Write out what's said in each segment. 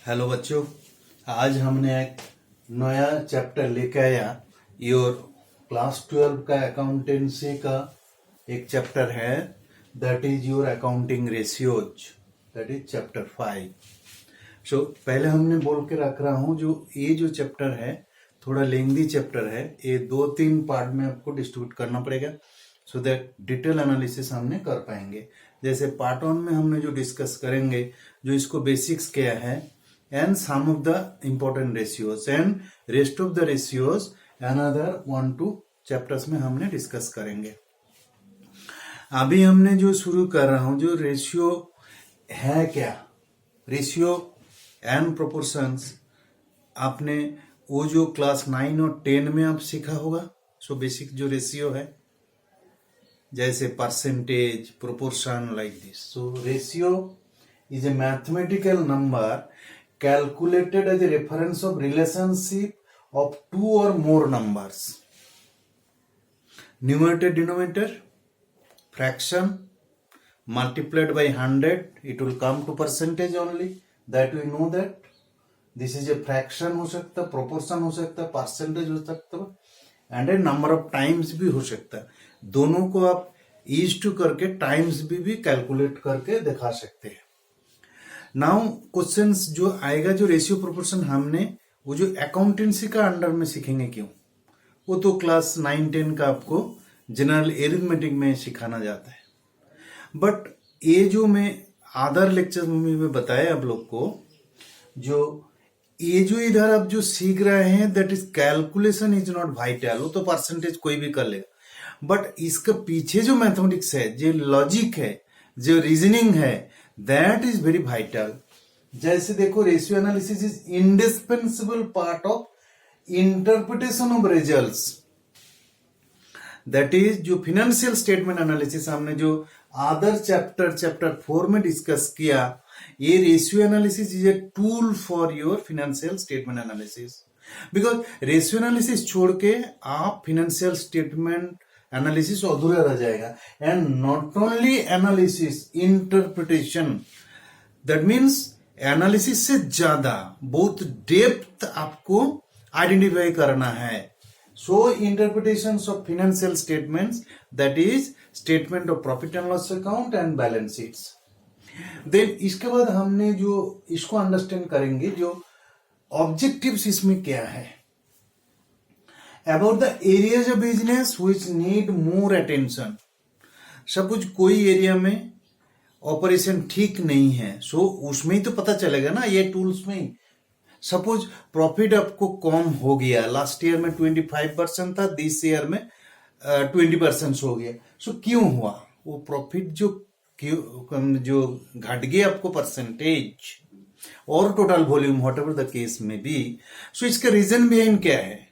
Hello बच्चों, आज हमने एक नया चैप्टर लेके आया। योर क्लास 12 का अकाउंटेंसी का एक चैप्टर है, that is your accounting ratios, that is chapter 5। सो पहले हमने बोल के रख रहा हूँ, जो ये जो चैप्टर है थोड़ा लेंदी चैप्टर है। ये 2-3 पार्ट में आपको डिस्ट्रीब्यूट करना पड़ेगा सो दैट डिटेल एनालिसिस हमने कर पाएंगे। जैसे पार्ट 1 में हमने जो डिस्कस करेंगे, जो इसको बेसिक्स क्या है and some of the important ratios and rest of the ratios another 1-2 chapters में हमने डिस्कस करेंगे। अभी हमने जो शुरू कर रहा हूं, जो रेशियो है क्या, रेशियो एंड प्रोपोर्शंस आपने वो जो क्लास 9 और 10 में आप सीखा होगा। सो बेसिक जो रेशियो है, जैसे percentage, proportion, like this. So ratio is a mathematical number calculated as a reference of relationship of two or more numbers. Numerator, denominator, fraction multiplied by 100, it will come to percentage only. That we know that this is a fraction हो सकता, proportion हो सकता, percentage हो सकता, and a number of times भी हो सकता। दोनों को आप ईज टू करके टाइम्स भी कैलकुलेट करके दिखा सकते हैं। नाउ क्वेश्चंस जो आएगा, जो रेशियो प्रोपोर्शन हमने वो जो अकाउंटेंसी का अंडर में सीखेंगे, क्यों वो तो क्लास 9-10 का आपको जनरल एरिथमेटिक में सिखाना जाता है। बट ये जो मैं अदर लेक्चर में बताया आप लोग को, जो ये जो इधर आप जो सीख रहे हैं, that is calculation is not vital. वो तो परसेंटेज कोई भी कर लेगा, बट इसका पीछे जो मैथमेटिक्स है, जो लॉजिक है, जो रीजनिंग है, दैट इज वेरी वाइटल। जैसे देखो, ratio analysis is indispensable part of interpretation of results. That is जो फिनेंशियल स्टेटमेंट एनालिसिस हमने जो अदर चैप्टर 4 में डिस्कस किया, ये ratio analysis is a tool for your financial statement analysis. Because ratio analysis छोड़ के आप फिनेंशियल स्टेटमेंट एनालिसिस अधूरा रह जाएगा। And not only analysis, interpretation, that means analysis से ज्यादा बहुत डेप्थ आपको आइडेंटिफाई करना है। सो interpretation of financial statements, that is statement of profit and loss account and balance sheets. Then इसके बाद हमने जो इसको अंडरस्टैंड करेंगे, जो ऑब्जेक्टिव्स इसमें क्या है, about the areas of business which need more attention। Suppose कोई एरिया में ऑपरेशन ठीक नहीं है, सो उसमें ही तो पता चलेगा ना, ये टूल्स में ही। सपोज प्रॉफिट आपको कम हो गया, लास्ट ईयर में 25% था, दिस ईयर में 20% हो गया। सो क्यों हुआ वो प्रॉफिट, जो घट गया आपको परसेंटेज और total volume, what ever the case में भी। सो इसका रीजन बिहाइंड क्या है?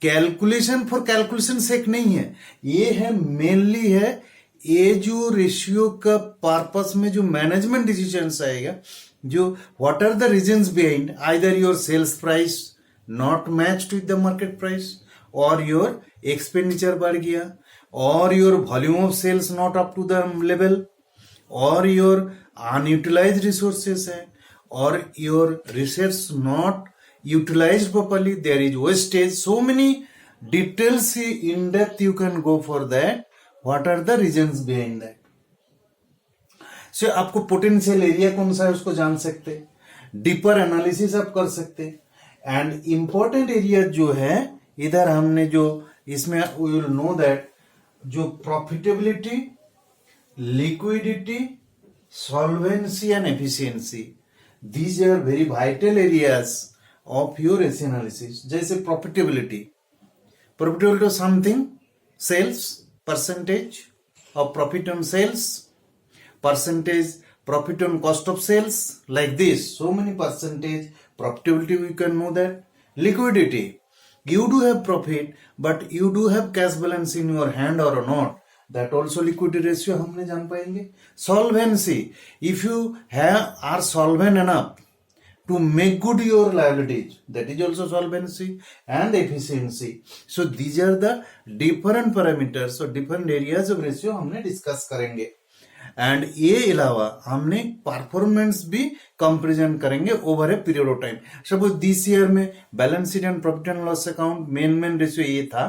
कैलकुलेशन फॉर कैलकुलेशन सेक नहीं है, ये है मेनली है ये जो रेशियो का पर्पस में जो मैनेजमेंट डिसीजंस आएगा, जो what are the reasons behind either your sales price not matched with the market price, और योर एक्सपेंडिचर बढ़ गया, और your volume of sales not up to the level, और योर अनयूटिलाइज्ड रिसोर्सेस है, और your resource not utilized properly, there is wastage, so many details in depth you can go for that, what are the reasons behind that। so आपको potential area कौन सा है उसको जान सकते, डीपर एनालिसिस आप कर सकते। एंड इंपॉर्टेंट एरिया जो है इधर हमने जो इसमें वी विल नो दैट जो profitability, liquidity, solvency and efficiency, these are very vital areas of your ratio analysis। जैसे profitability of something, sales, percentage of profit on sales, percentage profit on cost of sales, like this, so many percentage profitability we can know that. Liquidity, you do have profit but you do have cash balance in your hand or not, that also liquidity ratio हमने जान पाएंगे। solvency, if you are solvent enough to make good your liabilities, that is also solvency and efficiency। so these are the different parameters or different areas of ratio हमने discuss करेंगे। And ये अलावा हमने performance भी comparison करेंगे over a period of time. Suppose this year में balance sheet and profit and loss account main ratio ये था,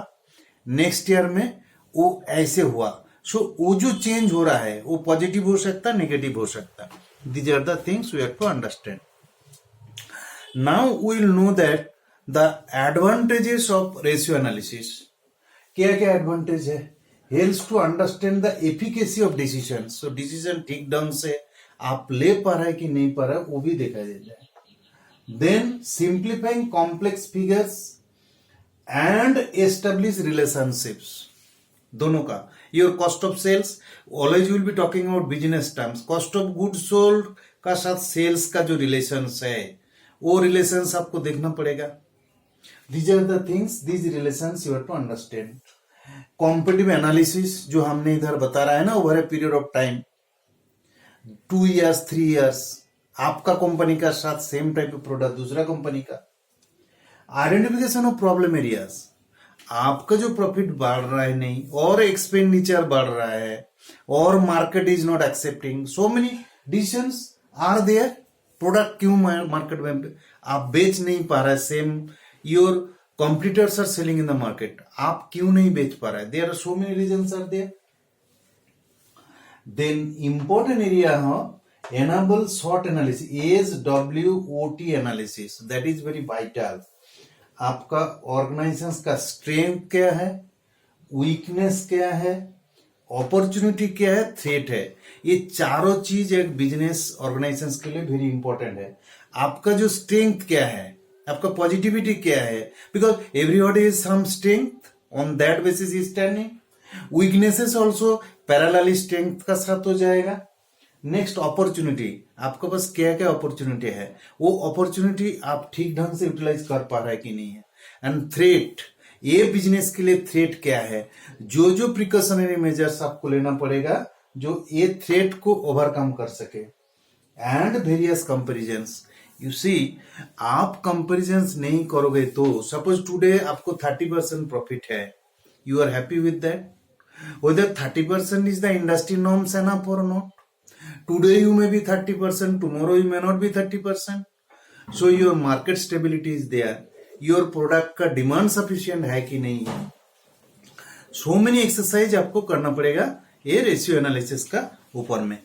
नेक्स्ट ईयर में वो ऐसे हुआ। सो वो जो चेंज हो रहा है वो पॉजिटिव हो सकता है, नेगेटिव हो सकता है। These are the things we have to understand. Now we will know that the advantages of ratio analysis. क्या क्या एडवांटेज है? Helps to understand the efficacy of decision. So decision ठीक ढंग से आप ले पा रहा है कि नहीं पा रहा है वो भी दिखाई देता है। Then simplifying complex figures and establish relationships, दोनों का। Your cost of sales, always will be talking about business terms. Cost of good sold का साथ सेल्स का जो रिलेशंस है वो रिलेशंस आपको देखना पड़ेगा। These are the things, these relations you have to understand. Competitive analysis जो हमने इधर बता रहा है ना, over a period of time 2 years 3 years, आपका कंपनी का साथ सेम टाइप ऑफ प्रोडक्ट दूसरा कंपनी का। आइडेंटिफिकेशन ऑफ प्रॉब्लम एरियाज, आपका जो प्रॉफिट बढ़ रहा है नहीं और एक्सपेंडिचर बढ़ रहा है और market is not accepting, so many decisions are there. Product क्यों मार्केट में आप बेच नहीं पा रहा है, same your competitors are selling in the market, आप क्यों नहीं बेच पा रहा है? There are so many reasons are there. Then important area है enable SWOT analysis, SWOT analysis, that is very vital। आपका ऑर्गेनाइजेशन का स्ट्रेंथ क्या है, वीकनेस क्या है, अपॉर्चुनिटी क्या है, थ्रेट है। ये चारों चीज एक बिजनेस ऑर्गेनाइजेशन के लिए वेरी इंपॉर्टेंट है। आपका जो स्ट्रेंथ क्या है, आपका पॉजिटिविटी क्या है, because everybody is some strength, on that basis is standing. Weaknesses also parallelly strength का साथ हो जाएगा। नेक्स्ट अपॉर्चुनिटी, आपके पास क्या क्या अपॉर्चुनिटी है, वो अपॉर्चुनिटी आप ठीक ढंग से यूटिलाइज कर पा रहा है कि नहीं है। एंड थ्रेट, ये बिजनेस के लिए थ्रेट क्या है, जो जो प्रिकॉशनरी मेजर्स आपको लेना पड़ेगा जो ये थ्रेट को ओवरकम कर सके। And various comparisons, you see, आप कंपेरिजन्स नहीं करोगे तो सपोज टुडे आपको 30% प्रॉफिट है, you are happy with that, whether 30% is the industry norms enough or not? Today you may be 30%, tomorrow you may not be 30%. So your market stability is there. Your product का demand sufficient है कि नहीं है। So many exercise आपको करना पड़ेगा ये ratio analysis का ऊपर में।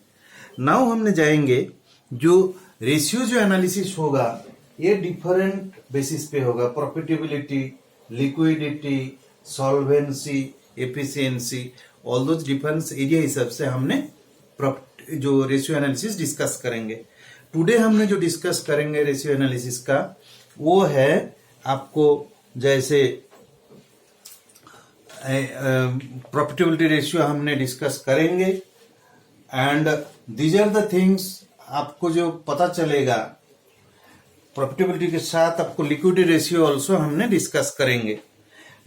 नाउ हमने जाएंगे जो रेशियो जो एनालिसिस होगा ये डिफरेंट बेसिस पे होगा। Profitability, liquidity, solvency, efficiency, all those difference area हिसाब से हमने जो रेशियो एनालिसिस डिस्कस करेंगे। टुडे हमने जो डिस्कस करेंगे रेशियो एनालिसिस का वो है आपको जैसे प्रॉफिटेबिलिटी रेशियो हमने डिस्कस करेंगे। And these are the things आपको जो पता चलेगा प्रॉफिटेबिलिटी के साथ आपको लिक्विडिटी रेशियो ऑल्सो हमने डिस्कस करेंगे।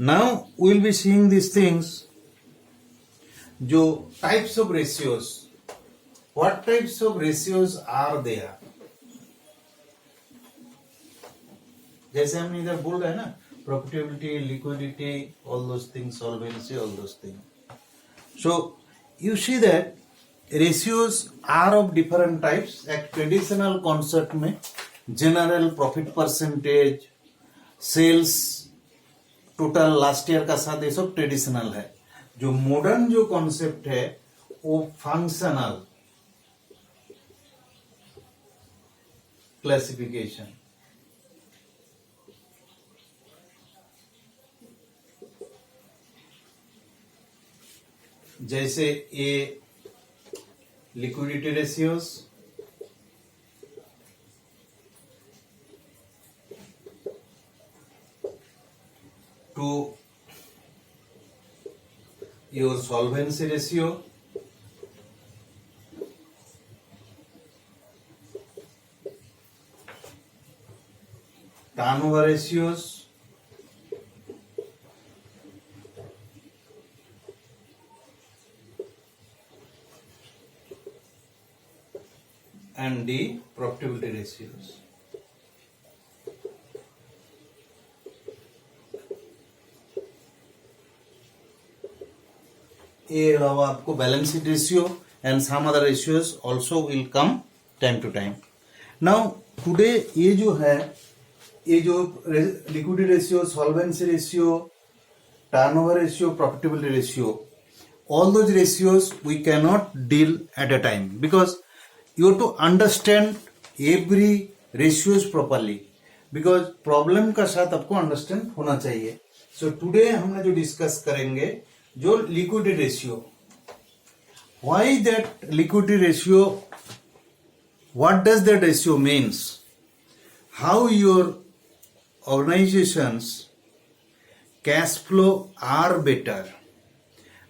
Now we will be seeing this things, जो types of ratios, what types of ratios are there। जैसे हमने इधर बोल रहे हैं ना, profitability, liquidity, all those things, solvency, all those things. So you see that ratios are of different types. एक traditional concept में general profit percentage, sales total last year का साथ, ये सब ट्रेडिशनल है। जो मॉडर्न जो कॉन्सेप्ट है वो फंक्शनल क्लासिफिकेशन। जैसे ये liquidity ratios, to your solvency ratio, turnover ratios, and the profitability ratios। ये अलावा आपको balance sheet ratio, and some other ratios also will come time to time. Now today ये जो है, ये जो liquidity ratio, solvency ratio, turnover ratio, profitability ratio, all those ratios we cannot deal at a time because you have to understand every ratios properly, because problem का साथ आपको understand होना चाहिए. So today हमने जो discuss करेंगे जो liquidity ratio, why that liquidity ratio, what does that ratio means, how your organizations cash flow are better.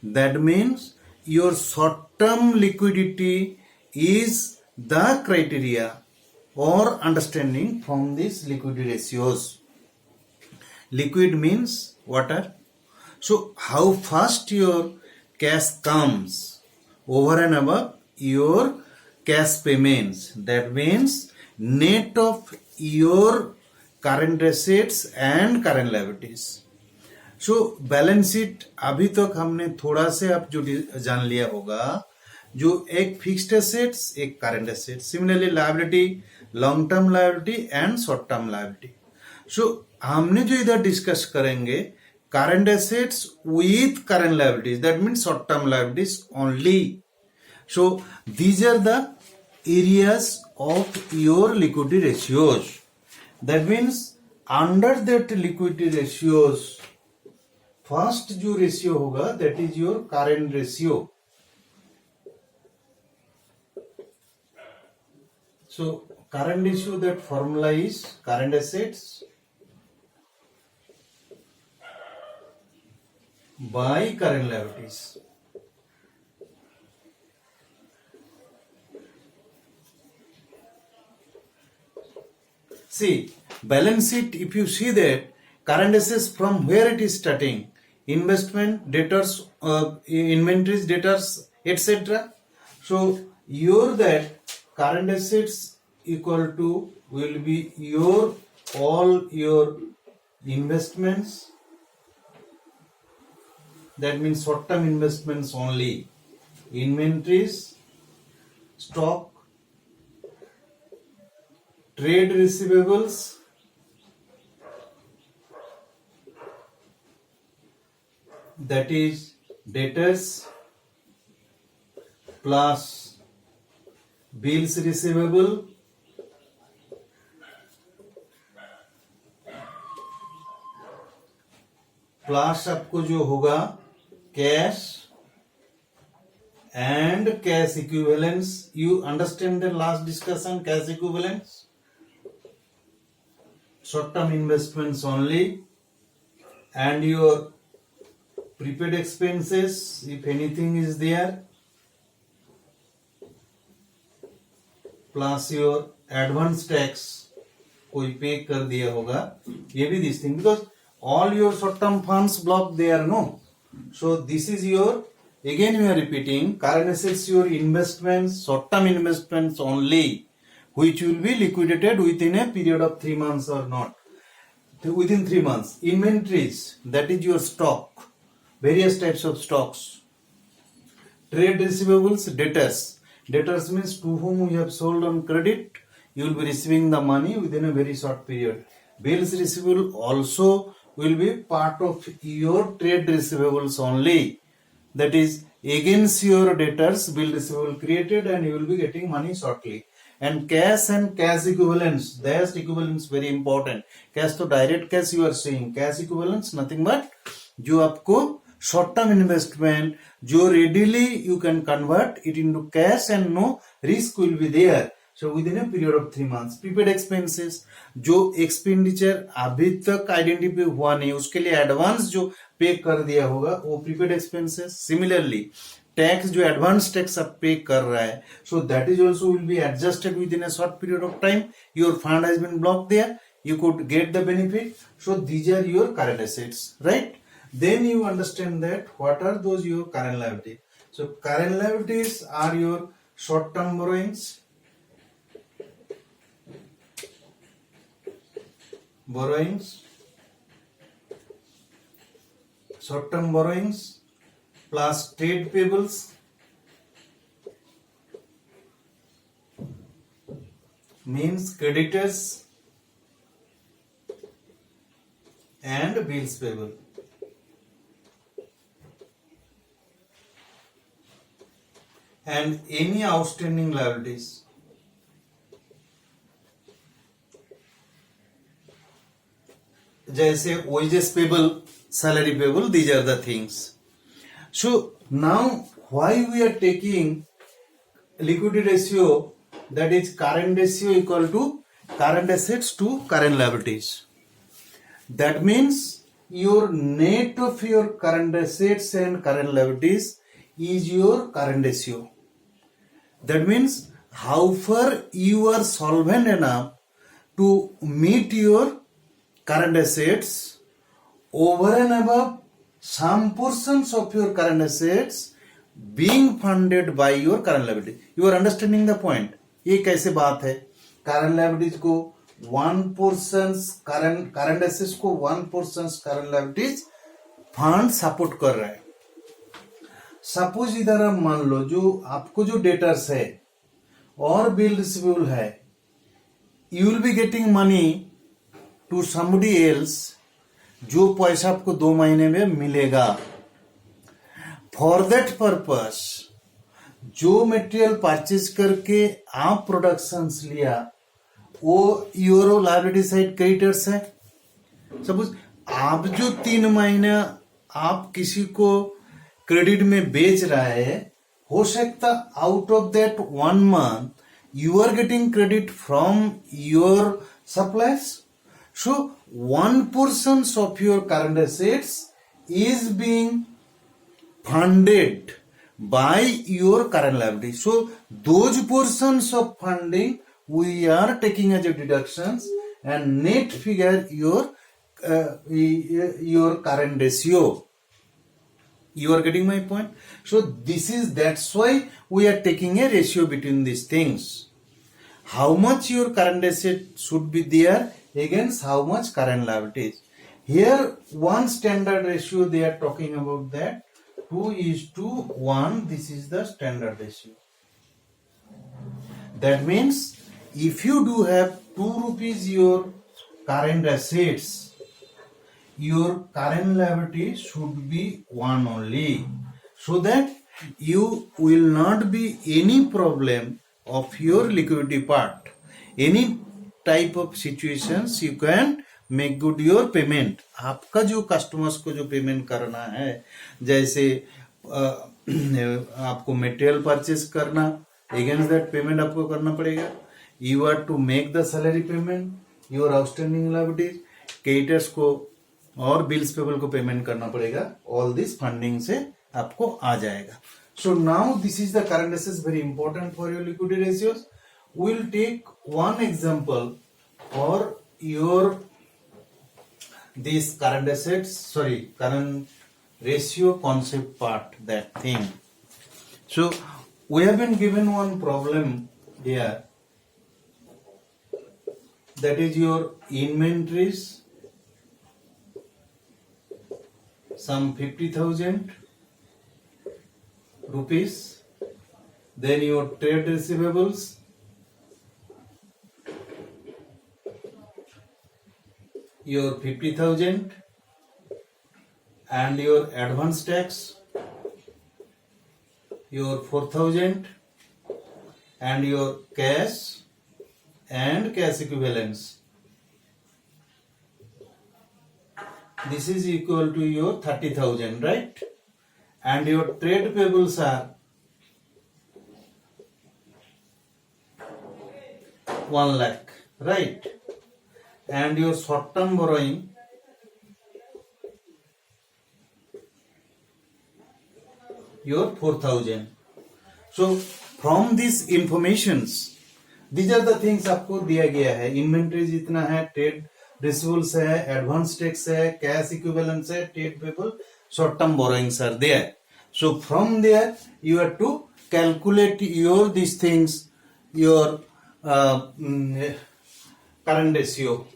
That means your short-term liquidity is the criteria or understanding from these liquidity ratios. Liquid means water. So how fast your cash comes over and above your cash payments. That means net of your current assets and current liabilities. So balance sheet अभी तक हमने थोड़ा से आप जो जान लिया होगा, जो एक फिक्स्ड एसेट्स, एक current asset, similarly liability, long term liability and short term liability. So हमने जो इधर डिस्कस करेंगे current assets with current liabilities, that means short term liabilities only. So these are the areas of your liquidity ratios. That means under that liquidity ratios first जो ratio होगा that is your current ratio. So current ratio, that formula is current assets by current liabilities. See, balance sheet, if you see that current assets from where it is starting, investment, debtors, inventories, debtors, etc. So your that current assets equal to will be your all your investments, that means short term investments only, inventories, stock, trade receivables, that is debtors, plus bills receivable, plus आपको जो होगा cash and cash equivalents. You understand the last discussion, cash equivalents, short term investments only, and your prepaid expenses if anything is there, plus your advance tax कोई पे कर दिया होगा, ये भी this thing, because all your short term funds block there, no. So this is your, again we are repeating, current assets, your investments, short term investments only, which will be liquidated within a period of 3 months or not, within 3 months. Inventories, that is your stock, various types of stocks. Trade receivables, debtors. Debtors means to whom you have sold on credit, you will be receiving the money within a very short period. Bills receivable also will be part of your trade receivables only. That is against your debtors, bill receivable created and you will be getting money shortly. And cash equivalents, cash equivalents very important. Cash तो direct cash you are seeing, cash equivalents nothing but जो आपको short term investment जो readily you can convert it into cash and no risk will be there. So within a period of 3 months. Prepaid expenses, जो expenditure अभी तक identify हुआ नहीं उसके लिए एडवांस जो पे कर दिया होगा वो प्रीपेड एक्सपेंसेस. सिमिलरली टैक्स, जो एडवांस टैक्स आप पे कर रहा है, so that is also will be adjusted with in a short period of time. Your fund has been blocked there, you could get the benefit. So these are your current assets, right? Then you understand that what are those your current liabilities. So current liabilities are your short term borrowings, short term borrowings plus trade payables means creditors and bills payable. And any outstanding liabilities. जैसे wages payable, salary payable, these are the things. So now why we are taking liquidity ratio, that is current ratio equal to current assets to current liabilities. That means your net of your current assets and current liabilities is your current ratio. That means how far you are solvent enough to meet your current assets over and above some portions of your current assets being funded by your current liability. You are understanding the point? ये कैसे बात है? current liabilities को 1% current assets को 1% current liabilities fund support कर रहा है. Suppose इधर आप मान लो जो आपको जो डेटर्स है और बिल रिसीवेबल है, you will be getting money to somebody else, जो पैसा आपको 2 महीने में मिलेगा. फॉर दैट पर्पस जो मटेरियल परचेज करके आप प्रोडक्शंस लिया वो योर लायबिलिटी साइड क्रेडिटर्स है. सपोज आप जो 3 महीना आप किसी को क्रेडिट में बेच रहा है, हो सकता out of that 1 month you are getting credit from your suppliers. So 1% of your current assets is being funded by your current liability. So those portions of funding we are taking as a deductions and net figure your current ratio. You are getting my point? So that's why we are taking a ratio between these things. How much your current asset should be there against how much current liabilities. Here one standard ratio they are talking about, that 2:1. This is the standard ratio. That means if you do have 2 rupees your current assets, your current liability should be 1 only, so that you will not be any problem of your liquidity part. Any type of situations you can make good your payment. आपका जो customers को जो payment करना है, जैसे आपको material purchase करना, against that payment आपको करना पड़ेगा. You are to make the salary payment, your outstanding liabilities, creditors को और बिल्स पेबल को पेमेंट करना पड़ेगा. ऑल दिस फंडिंग से आपको आ जाएगा. So now this is the current assets, very important for your liquidity ratios. We will take one example for your this current assets, sorry current ratio concept part, that thing. So we have been given one problem here, that is your inventories, some 50,000 rupees, then your trade receivables, your 50,000, and your advance tax, your 4,000, and your cash and cash equivalents. This is equal to your 30,000, right? And your trade payables are 1 lakh, right? And your short-term borrowing your 4,000. So from these informations, these are the things आपको दिया गया है. Inventory जितना है, trade receivables है, advance tax है, cash equivalents है, trade payable, short term borrowings are there. So from there you have to calculate your these things, your current ratio.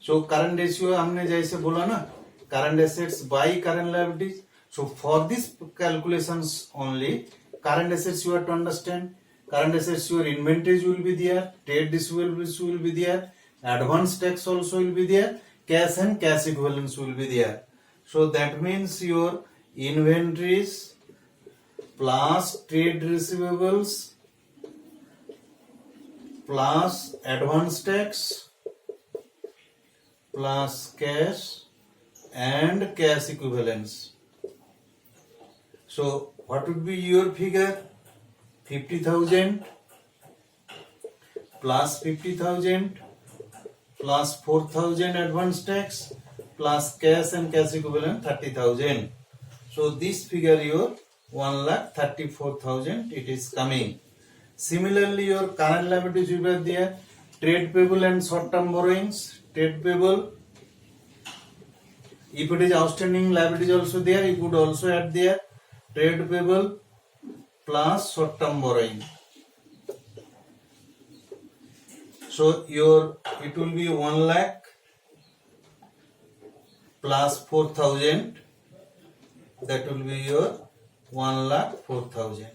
So current ratio हमने जैसे बोला ना, current assets by current liabilities. So for these calculations only, current assets you have to understand, current assets, your inventories will be there, trade receivables will be there, advance tax also will be there, cash and cash equivalents will be there. So that means your inventories plus trade receivables plus advance tax plus cash and cash equivalents. So what would be your figure? 50,000 plus 50,000 plus 4,000 advance tax plus cash and cash equivalent 30,000. So this figure your 1,34,000 it is coming. Similarly, your current liabilities will be there. Trade payable and short-term borrowings. Trade payable. If it is outstanding liabilities also there, you could also add there. Trade payable plus short-term borrowing. So it will be 1 lakh plus 4,000. That will be your 1,04,000.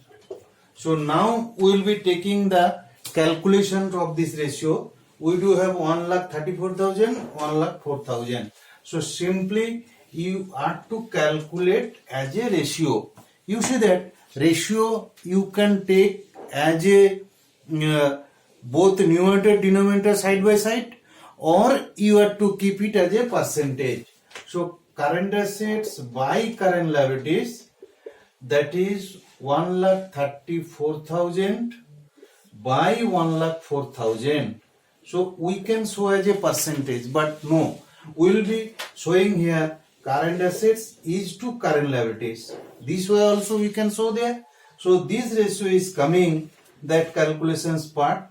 So now we will be taking the calculation of this ratio. We do have 1,34,000, 1,04,000. So simply you are to calculate as a ratio. You see that ratio you can take as a both numerator denominator side by side, or you have to keep it as a percentage. So current assets by current liabilities, that is 1,34,000 by 1,04,000. So we can show as a percentage, but no, we will be showing here current assets is to current liabilities. This way also we can show there. So this ratio is coming, that calculations part,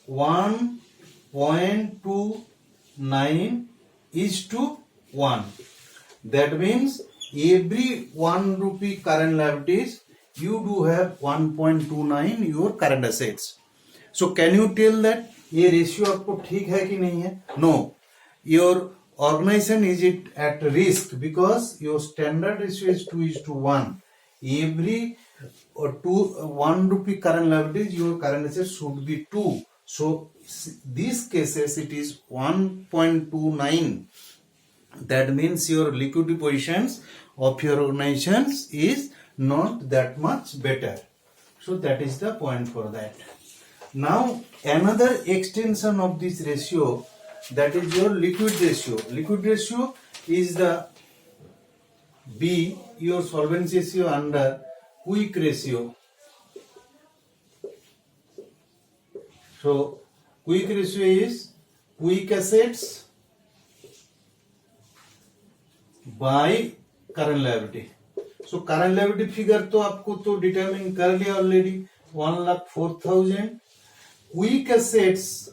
1.29 is to 1. That means every 1 rupee current liabilities, you do have 1.29 your current assets. So can you tell that ये ratio आपको ठीक है कि नहीं है? No. Your organization is it at risk because your standard ratio is 2:1. Every 1 rupee current liabilities, your current assets should be 2. So these cases it is 1.29. That means your liquidity positions of your organizations is not that much better. So that is the point for that. Now another extension of this ratio, that is your liquid ratio. Liquid ratio is the B, your solvency ratio under quick ratio. So quick ratio is quick assets by current liability. So current liability figure तो आपको तो determine कर लिया already, 1,04,000. Quick assets,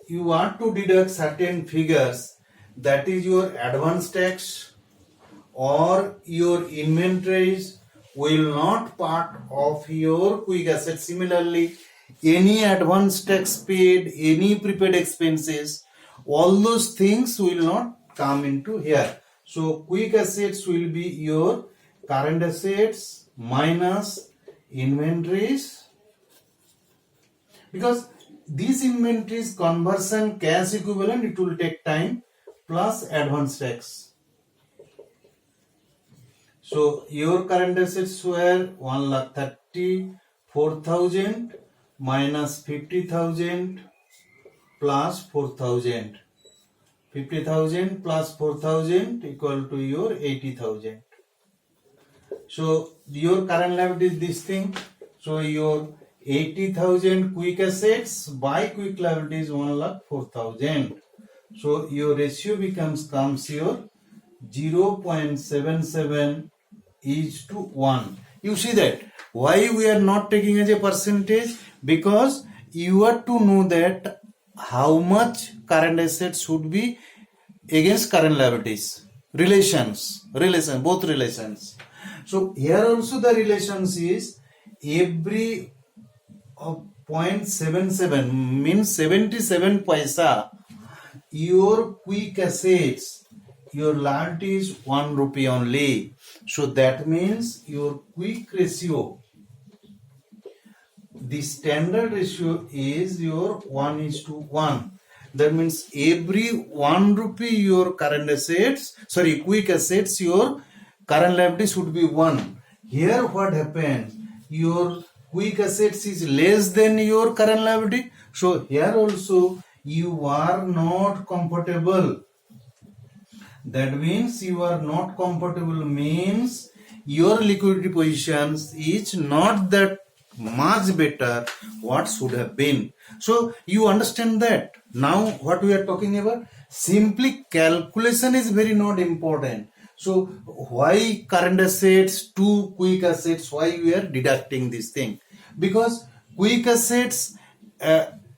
you want to deduct certain figures, that is your advance tax or your inventories will not part of your quick assets. Similarly, any advance tax paid, any prepaid expenses, all those things will not come into here. So quick assets will be your current assets minus inventories, because this inventories conversion cash equivalent, it will take time, plus advance tax. So your current assets were 1,34,000 minus 50,000 plus 4,000. 50,000 plus 4,000 equal to your 80,000. So your current liability is this thing. So your 80,000 quick assets by quick liability is 1,04,000. So your ratio comes your 0.77 is to 1. You see that why we are not taking as a percentage, because you have to know that how much current assets should be against current liabilities. Both relations. So here also the relations is every 0.77 means 77 paisa your quick assets your liability is 1 rupee only. So that means your quick ratio, the standard ratio is your 1:1. That means every 1 rupee your current assets, quick assets, your current liability should be 1. Here what happens? Your quick assets is less than your current liability. So here also you are not comfortable. That means you are not comfortable means your liquidity positions is not that much better what should have been. So you understand that. Now what we are talking about, simply calculation is very not important. So why current assets to quick assets, why we are deducting this thing? Because quick assets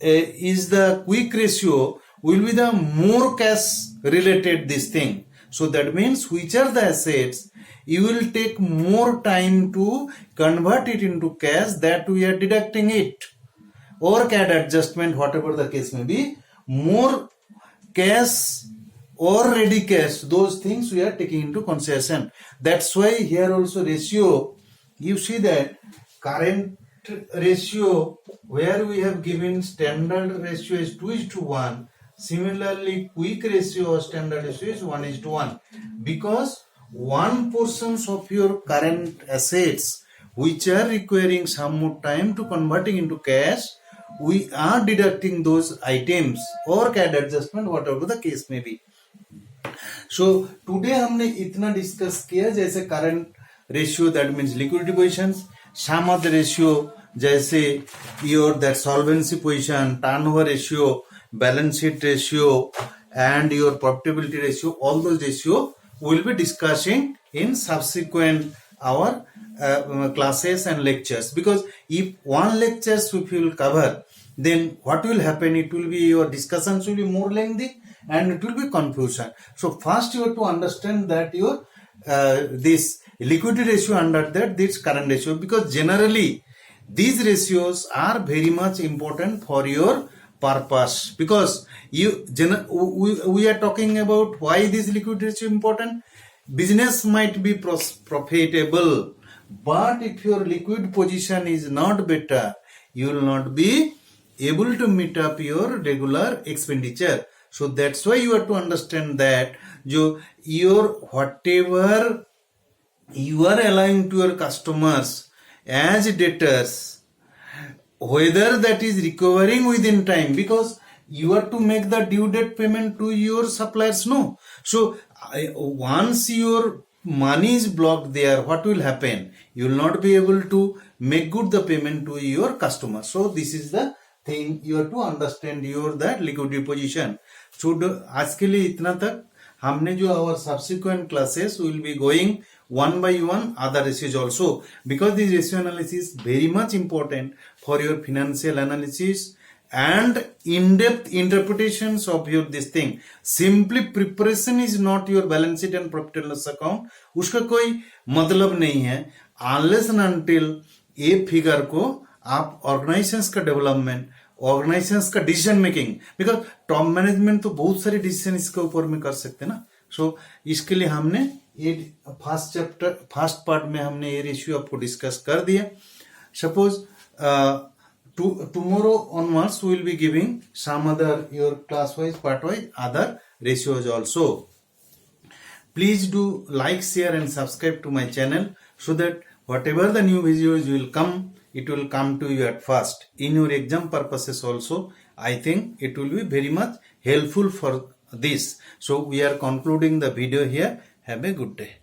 is the quick ratio will be the more cash related this thing. So that means which are the assets you will take more time to convert it into cash, that we are deducting it, or CAD adjustment, whatever the case may be, more cash or ready cash, those things we are taking into consideration. That's why here also ratio, you see that current ratio where we have given standard ratio is 2:1. Similarly, quick ratio or standard ratio is 1:1, because one portions of your current assets which are requiring some more time to converting into cash, we are deducting those items or CAD adjustment, whatever the case may be. So today हमने इतना discuss किया, जैसे current ratio that means liquidity positions, some other ratio जैसे your that solvency position, turnover ratio, balance sheet ratio and your profitability ratio, all those ratio will be discussing in subsequent our classes and lectures. Because if one lectures if you will cover, then what will happen, it will be your discussions will be more lengthy and it will be confusion. So first you have to understand that your this liquidity ratio, under that this current ratio, because generally these ratios are very much important for your purpose. Because we are talking about why this liquidity ratio important. Business might be profitable, but if your liquid position is not better, you will not be able to meet up your regular expenditure. So that's why you have to understand that your whatever you are allowing to your customers as debtors, whether that is recovering within time, because you have to make the due date payment to your suppliers, no. So once your money is blocked there, what will happen? You will not be able to make good the payment to your customer. So this is the thing you have to understand your that liquidity position. So आज के लिए इतना तक हमने जो our subsequent classes will be going one by one other ratios also, because this ratio analysis is very much important for your financial analysis and in-depth interpretations of your this thing. Simply preparation is not your balance sheet and profit and loss account, उसका कोई मतलब नहीं है unless and until ये figure को आप organisations का development, organisations का decision making, because top management तो बहुत सारे डिसीजन इसके ऊपर में कर सकते हैं ना. सो इसके लिए हमने ये फर्स्ट पार्ट में हमने ये रेशियो आपको डिस्कस कर दिया. Suppose tomorrow onwards we will be giving some other your class wise, part wise other ratios also. Please do like, share and subscribe to my channel so that whatever the new videos will come, it will come to you at first. In your exam purposes also, I think it will be very much helpful for this. So we are concluding the video here. Have a good day.